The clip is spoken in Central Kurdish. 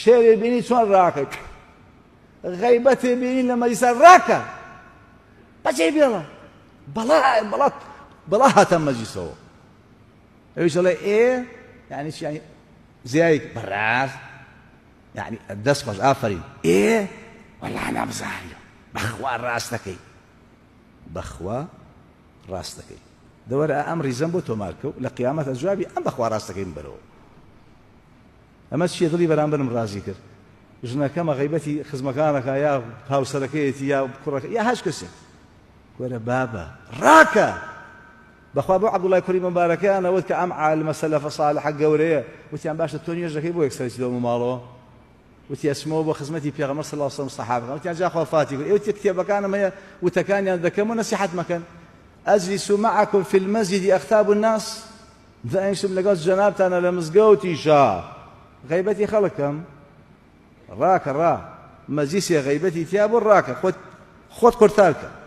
شێوێ بینی چۆن ڕاکە غەیبەتێ بینی لە مەجلیسە ڕاکە بەجێ بێڵە بەڵا هاتە مەجلیسەوە ئەویش دەڵێ یعنی چی یعنی زیایک بەڕاست یعنی دەست خۆش ئافرین وەڵا نەمزانیوە بەخوا ڕاست دەکەی بەخوا ڕاست دەکەی دەوەرە ئەم ریزەم بۆ تۆ مارکە و لە قیامەتە جوابی ئەم بەخوا ڕاست دەکەین بەرەوە ئەمە چیە دڵی بەرامبەرم ڕازی کرد ژنەکەمە غەیبەتی خزمەکانەکە یا هاوسەرەکەیەتی یا کوڕەکە یا هەچ کەسێک وەرە بابە ڕاکە بەخوا بۆ عەبدوڵای کوڕی ممبارەکەیان ئەوت کە ئەم عالمە سەلەفە ساڵحە گەورەیە وتیان باشە تۆ نوێژ دەکەی بۆ یەکسەرەتی دەوم ماڵەوە وتی ئەچمەوە بۆ خزمەتی پێغەمبەر صلی الله علیه وسلم سەحابەکان وتیان جا خوا فاتی کرد ئێوە کتێبەکانم هەیە وتەکانیان دەکەم و نەسیحەت مەکەن أجلس معكم في المسجد أغتاب الناس دائنشم لەگەڵ جەنابتانە لە مزگەوتیشا غەیبەتی خەڵکم ڕاکە مەجلیسێ غەیبەتی تیا بۆ ڕاکە خۆت کورتارکە